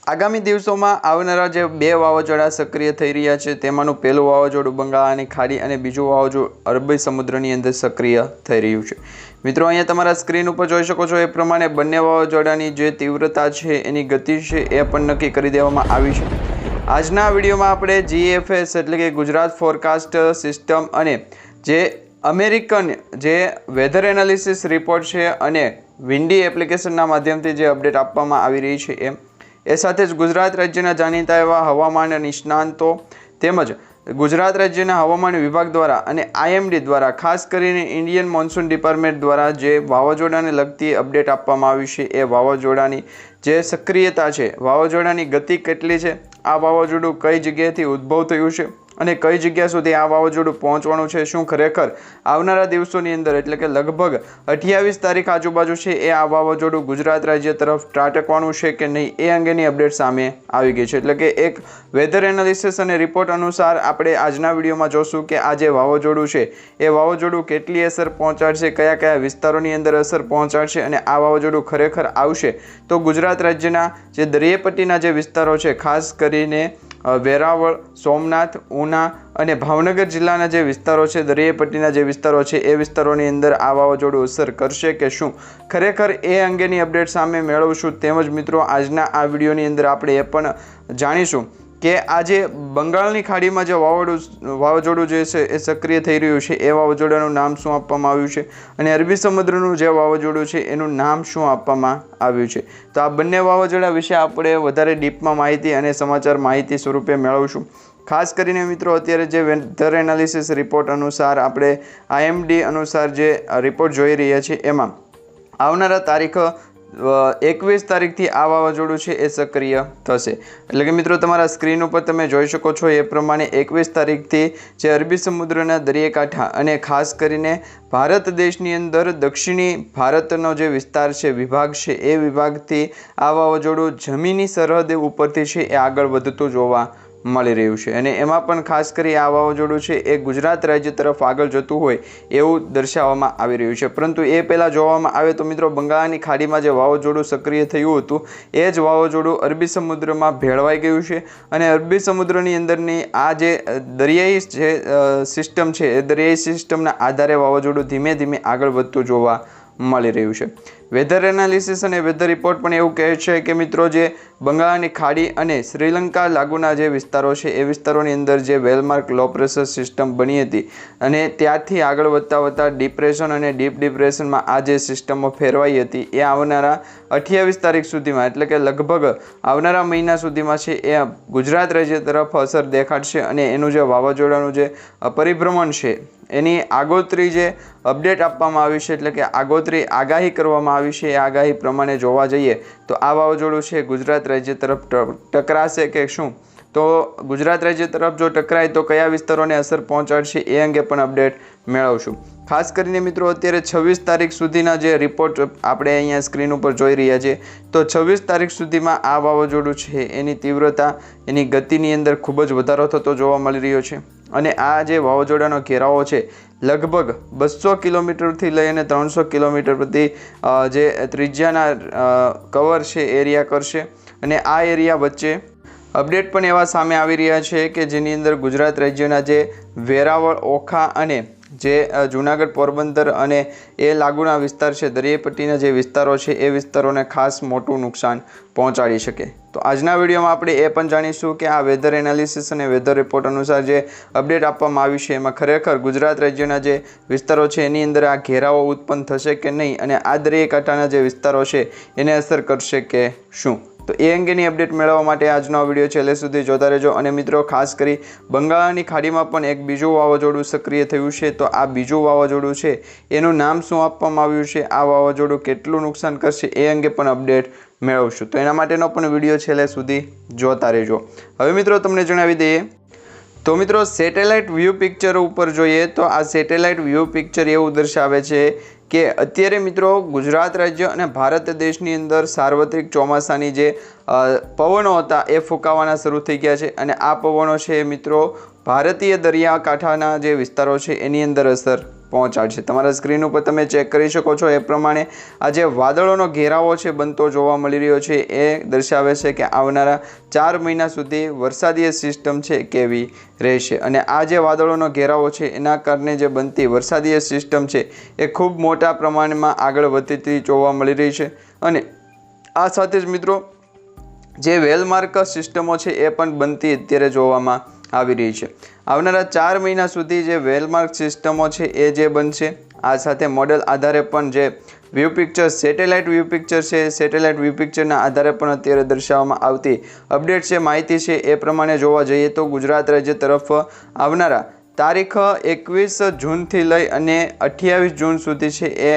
આગામી દિવસોમાં આવનારા જે બે વાવાઝોડા સક્રિય થઈ રહ્યા છે તેમાંનું પહેલું વાવાઝોડું બંગાળની ખાડી અને બીજું વાવાઝોડું અરબી સમુદ્રની અંદર સક્રિય થઈ રહ્યું છે। મિત્રો અહીંયા તમારા સ્ક્રીન ઉપર જોઈ શકો છો એ પ્રમાણે બંને વાવાઝોડાની જે તીવ્રતા છે એની ગતિ છે એ પણ નક્કી કરી દેવામાં આવી છે। આજના વિડીયોમાં આપણે GFS એટલે કે ગુજરાત ફોરકાસ્ટ સિસ્ટમ અને જે અમેરિકન જે વેધર એનાલિસિસ રિપોર્ટ છે અને વિન્ડી એપ્લિકેશનના માધ્યમથી જે અપડેટ આપવામાં આવી રહી છે એ સાથે જ ગુજરાત રાજ્યના જાણીતા એવા હવામાન નિષ્ણાંતો તેમજ ગુજરાત રાજ્યના હવામાન વિભાગ દ્વારા અને IMD દ્વારા ખાસ કરીને ઇન્ડિયન મોન્સૂન ડિપાર્ટમેન્ટ દ્વારા જે વાવાઝોડાને લગતી અપડેટ આપવામાં આવી છે એ વાવાઝોડાની જે સક્રિયતા છે, વાવાઝોડાની ગતિ કેટલી છે, આ વાવાઝોડું કઈ જગ્યાએથી ઉદ્ભવ થયું છે અને કઈ જગ્યા સુધી આ વાવાઝોડું પહોંચવાનું છે, શું ખરેખર આવનારા દિવસોની અંદર એટલે કે લગભગ 28 તારીખ આજુબાજુ છે એ આ વાવાઝોડું ગુજરાત રાજ્ય તરફ ત્રાટકવાનું છે કે નહીં એ અંગેની અપડેટ સામે આવી ગઈ છે। એટલે કે એક વેધર એનાલિસિસ અને રિપોર્ટ અનુસાર આપણે આજના વિડીયોમાં જોશું કે આ જે વાવાઝોડું છે એ વાવાઝોડું કેટલી અસર પહોંચાડશે, કયા કયા વિસ્તારોની અંદર અસર પહોંચાડશે અને આ વાવાઝોડું ખરેખર આવશે તો ગુજરાત રાજ્યના જે દરિયાપટ્ટીના જે વિસ્તારો છે ખાસ કરીને વેરાવળ, સોમનાથ, ઉના અને ભાવનગર જિલ્લાના જે વિસ્તારો છે, દરિયાપટ્ટીના જે વિસ્તારો છે એ વિસ્તારોની અંદર આ વાવાઝોડું અસર કરશે કે શું ખરેખર એ અંગેની અપડેટ સામે મેળવશું। તેમજ મિત્રો આજના આ વિડીયોની અંદર આપણે એ પણ જાણીશું કે આજે બંગાળની ખાડીમાં જે વાવાઝોડું જે છે એ સક્રિય થઈ રહ્યું છે એ વાવાઝોડાનું નામ શું આપવામાં આવ્યું છે અને અરબી સમુદ્રનું જે વાવાઝોડું છે એનું નામ શું આપવામાં આવ્યું છે। તો આ બંને વાવાઝોડા વિશે આપણે વધારે ડીપમાં માહિતી અને સમાચાર માહિતી સ્વરૂપે મેળવશું। ખાસ કરીને મિત્રો અત્યારે જે વેધર એનાલિસિસ રિપોર્ટ અનુસાર આપણે IMD અનુસાર જે રિપોર્ટ જોઈ રહ્યા છીએ એમાં આવનારા તારીખ 21 તારીખથી આ વાવાઝોડું છે એ સક્રિય થશે। એટલે કે મિત્રો તમારા સ્ક્રીન ઉપર તમે જોઈ શકો છો એ પ્રમાણે 21 તારીખથી જે અરબી સમુદ્રના દરિયાકાંઠા અને ખાસ કરીને ભારત દેશની અંદર દક્ષિણી ભારતનો જે વિસ્તાર છે, વિભાગ છે, એ વિભાગથી આ વાવાઝોડું જમીની સરહદ ઉપરથી છે એ આગળ વધતું જોવા મળી રહ્યું છે અને એમાં પણ ખાસ કરી આ વાવાઝોડું છે એ ગુજરાત રાજ્ય તરફ આગળ જતું હોય એવું દર્શાવવામાં આવી રહ્યું છે। પરંતુ એ પહેલાં જોવામાં આવે તો મિત્રો બંગાળની ખાડીમાં જે વાવાઝોડું સક્રિય થયું હતું એ જ વાવાઝોડું અરબી સમુદ્રમાં ભેળવાઈ ગયું છે અને અરબી સમુદ્રની અંદરની આ જે દરિયાઈ જે સિસ્ટમ છે એ દરિયાઈ સિસ્ટમના આધારે વાવાઝોડું ધીમે ધીમે આગળ વધતું જોવા મળી રહ્યું છે। વેધર એનાલિસિસ અને વેધર રિપોર્ટ પણ એવું કહે છે કે મિત્રો જે બંગાળની ખાડી અને શ્રીલંકા લાગુના જે વિસ્તારો છે એ વિસ્તારોની અંદર જે વેલમાર્ક લો પ્રેશર સિસ્ટમ બની હતી અને ત્યારથી આગળ વધતા ડિપ્રેશન અને ડીપ ડિપ્રેશનમાં આ જે સિસ્ટમો ફેરવાઈ હતી એ આવનારા 28 તારીખ સુધીમાં એટલે કે લગભગ આવનારા મહિના સુધીમાં છે એ ગુજરાત રાજ્ય તરફ અસર દેખાડશે અને એનું જે વાવાઝોડાનું જે પરિભ્રમણ છે એની આગોતરી જે અપડેટ આપવામાં આવી છે એટલે કે આગોતરી આગાહી કરવામાં આવી છે એ આગાહી પ્રમાણે જોવા જઈએ તો આ વાવાઝોડું છે ગુજરાત રાજ્ય તરફ ટકરાશે કે શું, તો ગુજરાત રાજ્ય તરફ જો ટકરાય તો કયા વિસ્તારોને અસર પહોંચાડશે એ અંગે પણ અપડેટ મેળવશું। ખાસ કરીને મિત્રો અત્યારે 26 તારીખ સુધીના જે રિપોર્ટ આપણે અહીંયા સ્ક્રીન ઉપર જોઈ રહ્યા છીએ તો 26 તારીખ સુધીમાં આ વાવાઝોડું છે એની તીવ્રતા, એની ગતિની અંદર ખૂબ જ વધારો થતો જોવા મળી રહ્યો છે અને આ જે વાવાઝોડાનો ઘેરાવો છે લગભગ 200 કિલોમીટરથી લઈ અને 300 કિલોમીટર પ્રતિ જે ત્રિજ્યાના કવર છે એરિયા કરશે અને આ એરિયા વચ્ચે અપડેટ પણ એવા સામે આવી રહ્યા છે કે જેની અંદર ગુજરાત રાજ્યના જે વેરાવળ, ઓખા અને જે જૂનાગઢ, પોરબંદર અને એ લાગુના વિસ્તાર છે, દરિયાપટ્ટીના જે વિસ્તારો છે એ વિસ્તારોને ખાસ મોટું નુકસાન પહોંચાડી શકે। તો આજના વિડીયોમાં આપણે એ પણ જાણીશું કે આ વેધર એનાલિસિસ અને વેધર રિપોર્ટ અનુસાર જે અપડેટ આપવામાં આવી છે એમાં ખરેખર ગુજરાત રાજ્યના જે વિસ્તારો છે એની અંદર આ ઘેરાવો ઉત્પન્ન થશે કે નહીં અને આ દરિયાકાંઠાના જે વિસ્તારો છે એને અસર કરશે કે શું। તો એ અંગેની અપડેટ મેળવવા માટે આજનો વિડીયો છેલ્લે સુધી જોતા રહેજો અને મિત્રો ખાસ કરી બંગાળની ખાડીમાં પણ એક બીજું વાવાઝોડું સક્રિય થયું છે તો આ બીજું વાવાઝોડું છે એનું નામ શું આપવામાં આવ્યું છે, આ વાવાઝોડું કેટલું નુકસાન કરશે એ અંગે પણ અપડેટ મેળવશું। તો એના માટેનો પણ વિડીયો છેલ્લે સુધી જોતા રહેજો। હવે મિત્રો તમને જણાવી દઈએ તો મિત્રો સેટેલાઇટ વ્યૂ પિક્ચર ઉપર જોઈએ તો આ સેટેલાઇટ વ્યૂ પિક્ચર એવું દર્શાવે છે કે અત્યારે મિત્રો ગુજરાત રાજ્ય અને ભારત દેશની અંદર સાર્વત્રિક ચોમાસાની જે પવનો હતા એ ફૂંકાવાના શરૂ થઈ ગયા છે અને આ પવનો છે મિત્રો ભારતીય દરિયાકાંઠાના જે વિસ્તારો છે એની અંદર અસર પહોંચાડશે। તમારા સ્ક્રીન ઉપર તમે ચેક કરી શકો છો એ પ્રમાણે આ જે વાદળોનો ઘેરાવો છે બનતો જોવા મળી રહ્યો છે એ દર્શાવે છે કે આવનારા 4 મહિના સુધી વરસાદીય સિસ્ટમ છે કેવી રહેશે। અને આ જે વાદળોનો ઘેરાવો છે એના કારણે જે બનતી વરસાદીય સિસ્ટમ છે એ ખૂબ મોટા પ્રમાણમાં આગળ વધતી જોવા મળી રહી છે। અને આ સાથે જ મિત્રો જે વેલમાર્ક સિસ્ટમો છે એ પણ બનતી અત્યારે જોવામાં આવી રહી છે। આવનારા 4 મહિના સુધી જે વેલમાર્ક સિસ્ટમો છે એ જે બનશે। આ સાથે મોડેલ આધારે પણ જે view picture satellite view picture છે સેટેલાઇટ વ્યૂ પિક્ચરના આધારે પણ અત્યારે દર્શાવવામાં આવતી અપડેટ છે માહિતી છે એ પ્રમાણે જોવા જઈએ તો ગુજરાત રાજ્ય તરફ આવનારા તારીખ 21 જૂનથી લઈ અને 28 જૂન સુધી છે એ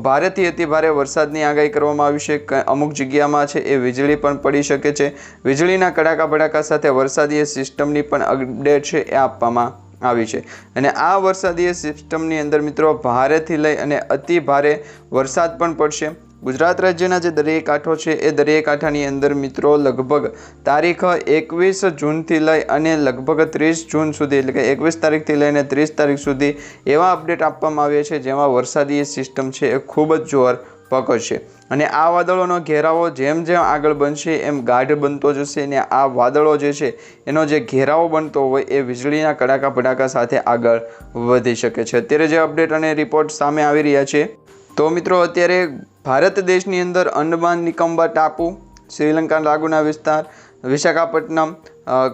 ભારેથી અતિ ભારે વરસાદની આગાહી કરવામાં આવી છે। અમુક જગ્યામાં છે એ વીજળી પણ પડી શકે છે। વીજળીના કડાકા ભડાકા સાથે વરસાદીય સિસ્ટમની પણ અપડેટ છે એ આપવામાં આવી છે। અને આ વરસાદીય સિસ્ટમની અંદર મિત્રો ભારેથી લઈ અને અતિ ભારે વરસાદ પણ પડશે। ગુજરાત રાજ્યના જે દરિયાકાંઠો છે એ દરિયાકાંઠાની અંદર મિત્રો લગભગ તારીખ 21 જૂનથી લઈ અને લગભગ 30 જૂન સુધી એટલે કે 21 તારીખથી લઈને 30 તારીખ સુધી એવા અપડેટ આપવામાં આવ્યા છે જેમાં વરસાદીય સિસ્ટમ છે એ ખૂબ જ જોર પકડશે। અને આ વાદળોનો ઘેરાવો જેમ જેમ આગળ બનશે એમ ગાઢ બનતો જશે અને આ વાદળો જે છે એનો જે ઘેરાવો બનતો હોય એ વીજળીના કડાકા ભડાકા સાથે આગળ વધી શકે છે। અત્યારે જે અપડેટ અને રિપોર્ટ સામે આવી રહ્યા છે તો મિત્રો અત્યારે ભારત દેશની અંદર અંડમાન નિકોબાર ટાપુ, શ્રીલંકા લાગુના વિસ્તાર, વિશાખાપટ્ટનમ,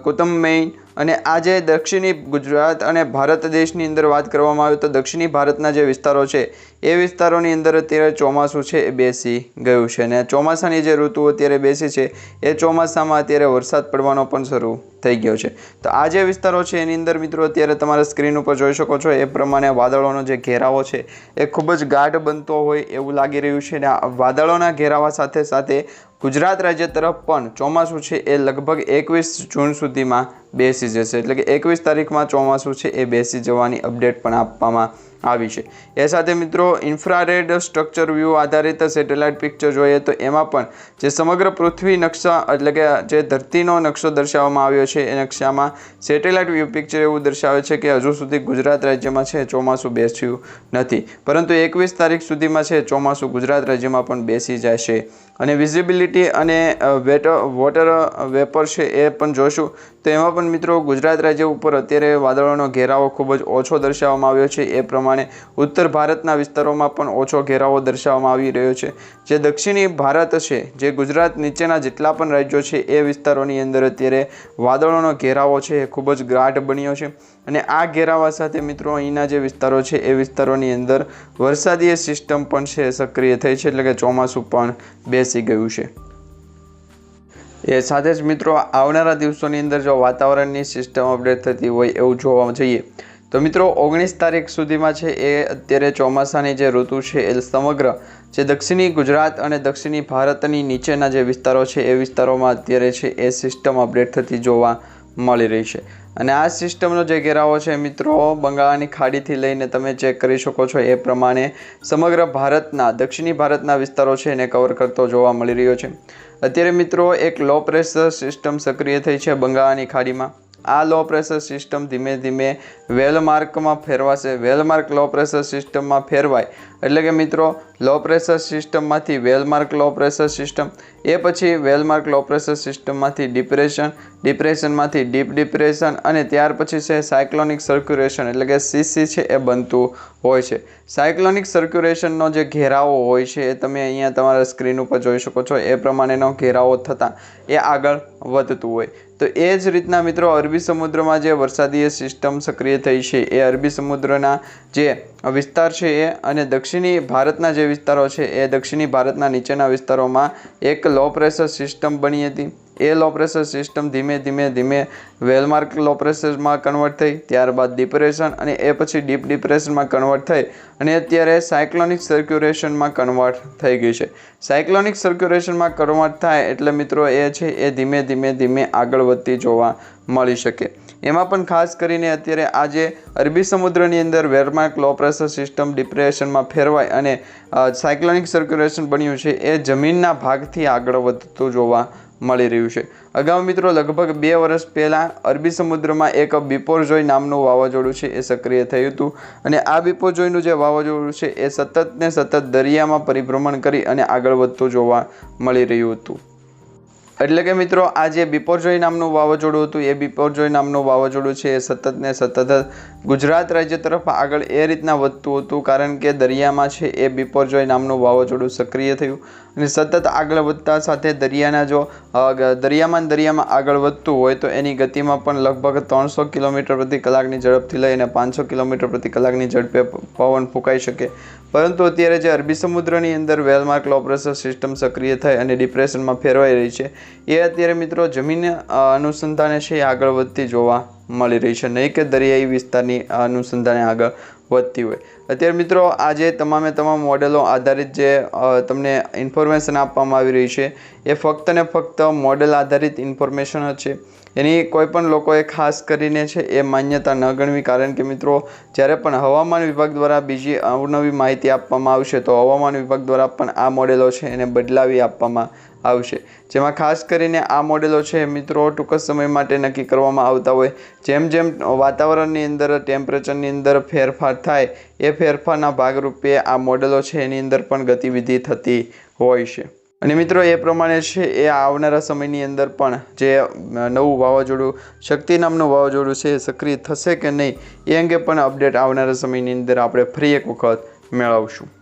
કુતુમ્બમિન અને આ જે દક્ષિણી ગુજરાત અને ભારત દેશની અંદર વાત કરવામાં આવે તો દક્ષિણી ભારતના જે વિસ્તારો છે એ વિસ્તારોની અંદર અત્યારે ચોમાસું છે એ બેસી ગયું છે। અને ચોમાસાની જે ઋતુ અત્યારે બેસી છે એ ચોમાસામાં અત્યારે વરસાદ પડવાનો પણ શરૂ થઈ ગયો છે। તો આ જે વિસ્તારો છે એની અંદર મિત્રો અત્યારે તમારા સ્ક્રીન ઉપર જોઈ શકો છો એ પ્રમાણે વાદળોનો જે ઘેરાવો છે એ ખૂબ જ ગાઢ બનતો હોય એવું લાગી રહ્યું છે। અને આ વાદળોના ઘેરાવા સાથે સાથે ગુજરાત રાજ્ય તરફ પણ ચોમાસું છે એ લગભગ 21 જૂન સુધીમાં બેસી જશે એટલે કે 21 તારીખમાં ચોમાસું છે એ બેસી જવાની અપડેટ પણ આપવામાં આવી છે। એ સાથે મિત્રો ઇન્ફ્રારેડ સ્ટ્રક્ચર વ્યૂ આધારિત સેટેલાઇટ પિક્ચર જોઈએ તો એમાં પણ જે સમગ્ર પૃથ્વી નકશા એટલે કે જે ધરતીનો નકશો દર્શાવવામાં આવ્યો છે એ નકશામાં સેટેલાઇટ વ્યૂ પિક્ચર એવું દર્શાવે છે કે હજુ સુધી ગુજરાત રાજ્યમાં છે ચોમાસું બેસ્યું નથી પરંતુ 21 તારીખ સુધીમાં છે ચોમાસું ગુજરાત રાજ્યમાં પણ બેસી જશે। અને વિઝિબિલિટી અને વોટર વેપર છે એ પણ જોશું તો એમાં પણ મિત્રો ગુજરાત રાજ્ય ઉપર અત્યારે વાદળોનો ઘેરાવો ખૂબ જ ઓછો દર્શાવવામાં આવ્યો છે। એ પ્રમાણે ઉત્તર ભારતના વિસ્તારોમાં પણ ઓછો ઘેરાવો દર્શાવવામાં આવી રહ્યો છે। જે દક્ષિણી ભારત છે જે ગુજરાત નીચેના જેટલા પણ રાજ્યો છે એ વિસ્તારોની અંદર અત્યારે વાદળોનો ઘેરાવો છે એ ખૂબ જ ગાઢ બન્યો છે। અને આ ઘેરાવા સાથે મિત્રો અહીંના જે વિસ્તારો છે એ વિસ્તારોની અંદર વરસાદીય સિસ્ટમ પણ છે સક્રિય થઈ છે એટલે કે ચોમાસું પણ બેસી ગયું છે। એ સાથે જ મિત્રો આવનારા દિવસોની અંદર જો વાતાવરણની સિસ્ટમ અપડેટ થતી હોય એવું જોવા જઈએ તો મિત્રો 19 તારીખ સુધીમાં છે એ અત્યારે ચોમાસાની જે ઋતુ છે એ સમગ્ર જે દક્ષિણી ગુજરાત અને દક્ષિણી ભારતની નીચેના જે વિસ્તારો છે એ વિસ્તારોમાં અત્યારે છે એ સિસ્ટમ અપડેટ થતી જોવા મળી રહી છે। અને આ સિસ્ટમનો જે ઘેરાવો છે મિત્રો બંગાળની ખાડીથી લઈને તમે ચેક કરી શકો છો એ પ્રમાણે સમગ્ર ભારતના દક્ષિણી ભારતના વિસ્તારો છે એને કવર કરતો જોવા મળી રહ્યો છે। અત્યારે મિત્રો એક લો પ્રેશર સિસ્ટમ સક્રિય થઈ છે બંગાળની ખાડીમાં। આ લો પ્રેશર સિસ્ટમ ધીમે ધીમે વેલમાર્કમાં ફેરવાશે। વેલમાર્ક લો પ્રેશર સિસ્ટમમાં ફેરવાય એટલે કે મિત્રો લો પ્રેશર સિસ્ટમમાંથી વેલમાર્ક લો પ્રેશર સિસ્ટમ એ પછી વેલમાર્ક લો પ્રેશર સિસ્ટમમાંથી ડિપ્રેશનમાંથી ડીપ ડિપ્રેશન અને ત્યાર પછી છે સાયક્લોનિક સર્ક્યુલેશન એટલે કે સીસી છે એ બનતું હોય છે। સાયક્લોનિક સર્ક્યુલેશનનો જે ઘેરાવો હોય છે એ તમે અહીંયા તમારા સ્ક્રીન ઉપર જોઈ શકો છો એ પ્રમાણેનો ઘેરાવો થતાં એ આગળ વધતું હોય। તો એ જ રીતના મિત્રો અરબી સમુદ્રમાં જે વરસાદીય સિસ્ટમ સક્રિય થઈ છે એ અરબી સમુદ્રના જે વિસ્તાર છે એ અને દક્ષિણી ભારતના જે વિસ્તારો છે એ દક્ષિણી ભારતના નીચેના વિસ્તારોમાં એક લો પ્રેશર સિસ્ટમ બની હતી। એ લો પ્રેશર સિસ્ટમ ધીમે ધીમે વેલમાર્ક લો પ્રેશરમાં કન્વર્ટ થઈ ત્યારબાદ ડિપ્રેશન અને એ પછી ડીપ ડિપ્રેશનમાં કન્વર્ટ થઈ અને અત્યારે સાયક્લોનિક સર્ક્યુલેશનમાં કન્વર્ટ થઈ ગઈ છે। સાયક્લોનિક સર્ક્યુલેશનમાં કન્વર્ટ થાય એટલે મિત્રો એ છે એ ધીમે ધીમે આગળ વધતી જોવા મળી શકે। એમાં પણ ખાસ કરીને અત્યારે આજે અરબી સમુદ્રની અંદર વેલમાર્ક લો પ્રેશર સિસ્ટમ ડિપ્રેશનમાં ફેરવાય અને સાયક્લોનિક સર્ક્યુલેશન બન્યું છે એ જમીનના ભાગથી આગળ વધતું જોવા મળી રહ્યું છે। અગાઉ મિત્રો લગભગ 2 વર્ષ પહેલાં અરબી સમુદ્રમાં એક બિપોરજોય નામનું વાવાઝોડું છે એ સક્રિય થયું હતું અને આ બિપોરજોયનું જે વાવાઝોડું છે એ સતત દરિયામાં પરિભ્રમણ કરી અને આગળ વધતું જોવા મળી રહ્યું હતું। એટલે કે મિત્રો આ જે બિપોરજોય નામનું વાવાઝોડું હતું એ બિપોરજોય નામનું વાવાઝોડું છે એ સતત ગુજરાત રાજ્ય તરફ આગળ એ રીતના વધતું હતું કારણ કે દરિયામાં છે એ બિપોરજોય નામનું વાવાઝોડું સક્રિય થયું અને સતત આગળ વધતા સાથે દરિયામાં આગળ વધતું હોય તો એની ગતિમાં પણ લગભગ 300 કિલોમીટર પ્રતિ કલાકની ઝડપથી લઈને 500 કિલોમીટર પ્રતિ કલાકની ઝડપે પવન ફૂંકાઈ શકે। પરંતુ અત્યારે જે અરબી સમુદ્રની અંદર વેલમાર્ક લો પ્રેશર સિસ્ટમ સક્રિય થઈ અને ડિપ્રેશનમાં ફેરવાઈ રહી છે એ અત્યારે મિત્રો જમીન અનુસંધાને છે એ આગળ વધતી જોવા મળી રહી છે, નહીં કે દરિયાઈ વિસ્તારની અનુસંધાને આગળ વધતી હોય। અત્યારે મિત્રો આજે તમામ મોડેલો આધારિત જે તમને ઇન્ફોર્મેશન આપવામાં આવી રહી છે એ ફક્ત ને ફક્ત મોડેલ આધારિત ઇન્ફોર્મેશન જ છે। એની કોઈ પણ લોકોએ ખાસ કરીને છે એ માન્યતા ન ગણવી કારણ કે મિત્રો જ્યારે પણ હવામાન વિભાગ દ્વારા બીજી અવનવી માહિતી આપવામાં આવશે તો હવામાન વિભાગ દ્વારા પણ આ મોડેલો છે એને બદલાવી આપવામાં આવશે, જેમાં ખાસ કરીને આ મોડેલો છે મિત્રો ટૂંક સમય માટે નક્કી કરવામાં આવતા હોય। જેમ વાતાવરણની અંદર ટેમ્પરેચરની અંદર ફેરફાર થાય એ ફેરફારના ભાગરૂપે આ મોડેલો છે એની અંદર પણ ગતિવિધિ થતી હોય છે અને મિત્રો એ પ્રમાણે છે એ આવનારા સમયની અંદર પણ જે નવું વાવાઝોડું શક્તિ નામનું વાવાઝોડું છે એ સક્રિય થશે કે નહીં એ અંગે પણ અપડેટ આવનારા સમયની અંદર આપણે ફરી એક વખત મેળવશું।